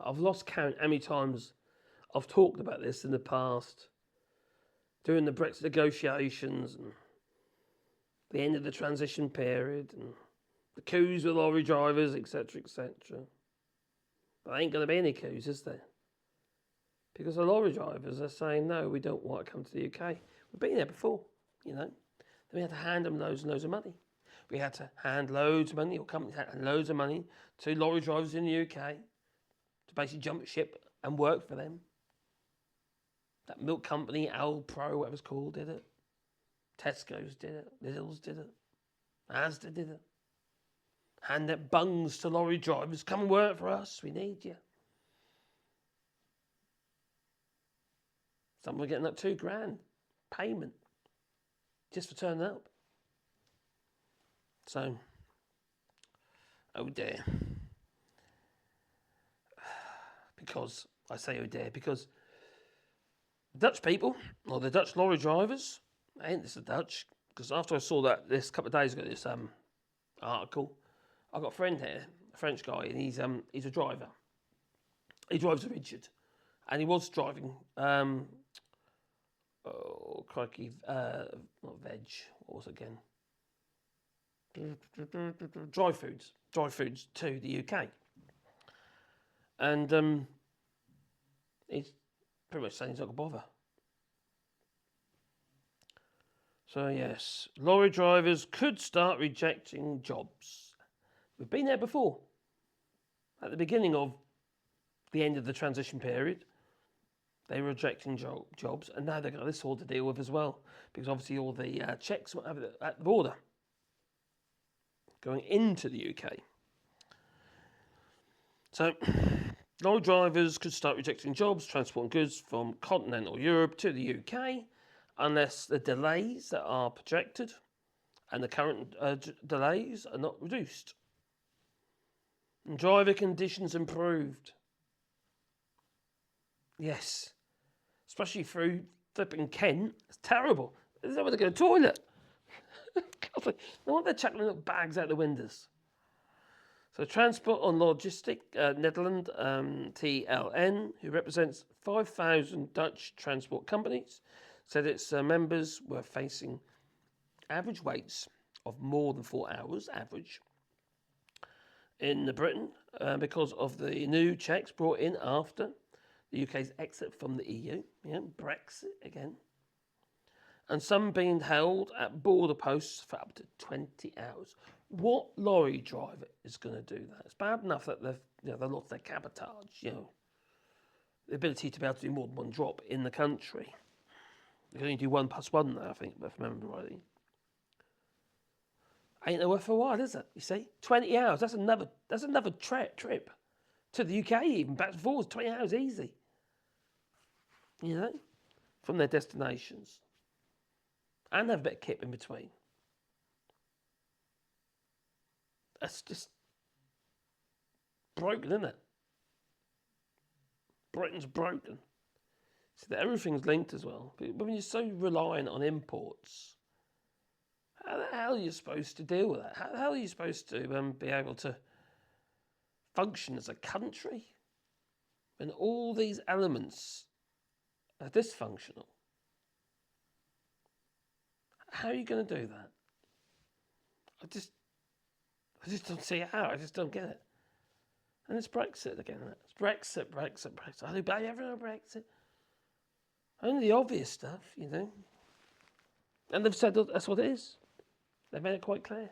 I've lost count how many times I've talked about this in the past, during the Brexit negotiations and the end of the transition period and the coups with lorry drivers, etc., etc. There ain't going to be any coups, is there? Because the lorry drivers are saying, no, we don't want to come to the UK. We've been there before, you know. Then we had to hand them loads and loads of money. We had to hand loads of money, or companies had to hand loads of money to lorry drivers in the UK to basically jump ship and work for them. That milk company, Alpro, whatever it's called, did it. Tesco's did it. Lidl's did it. Asda did it. Hand out bungs to lorry drivers. Come and work for us. We need you. Some were getting up £2,000 payment just for turning up. So, oh dear. Because, I say oh dear, because Dutch people, or the Dutch lorry drivers, ain't this the Dutch? Because after I saw that this couple of days ago, this article, I got a friend here, a French guy, and he's a driver. He drives a Rigid, and he was driving. Oh crikey, not veg. What was it again? Dry foods to the UK, and he's pretty much saying he's not going to bother. So yes, lorry drivers could start rejecting jobs. We've been there before. At the beginning of the end of the transition period, they were rejecting jobs, and now they've got this all to deal with as well, because obviously all the checks at the border going into the UK. So, lorry drivers could start rejecting jobs transporting goods from continental Europe to the UK, unless the delays that are projected and the current delays are not reduced. And driver conditions improved. Yes. Especially through flipping Kent. It's terrible. There's nowhere to go to the toilet. No wonder they're chucking little bags out the windows. So Transport and Logistic Netherlands, TLN, who represents 5,000 Dutch transport companies, said its members were facing average waits of more than 4 hours average in Britain because of the new checks brought in after the UK's exit from the EU, Brexit again, and some being held at border posts for up to 20 hours. What lorry driver is going to do that? It's bad enough that they've lost their cabotage, the ability to be able to do more than one drop in the country. You can only do 1+1 now, I think, if I remember rightly. Ain't no worth for a while, is it? You see, 20 hours. That's another trip to the UK, even back and forwards. 20 hours easy. From their destinations, and have a bit of kip in between. That's just broken, isn't it? Britain's broken. See that everything's linked as well. But when you're so reliant on imports, how the hell are you supposed to deal with that? How the hell are you supposed to be able to function as a country when all these elements are dysfunctional? How are you going to do that? I just don't see how. I just don't get it. And it's Brexit again. It's Brexit. I do blame everyone on Brexit. Only the obvious stuff, And they've said that's what it is. They've made it quite clear.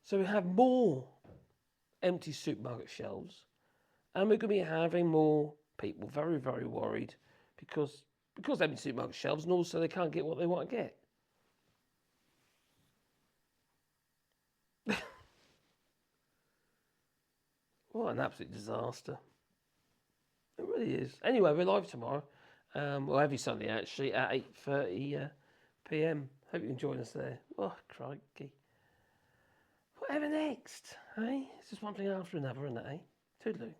So we have more empty supermarket shelves, and we're going to be having more people very, very worried because empty supermarket shelves, and also they can't get what they want to get. What an absolute disaster. It really is. Anyway, we're live tomorrow. Well, every Sunday actually at 8:30 p.m. Hope you can join us there. Oh, crikey. Whatever next, eh? It's just one thing after another, isn't it, eh? Toodaloo.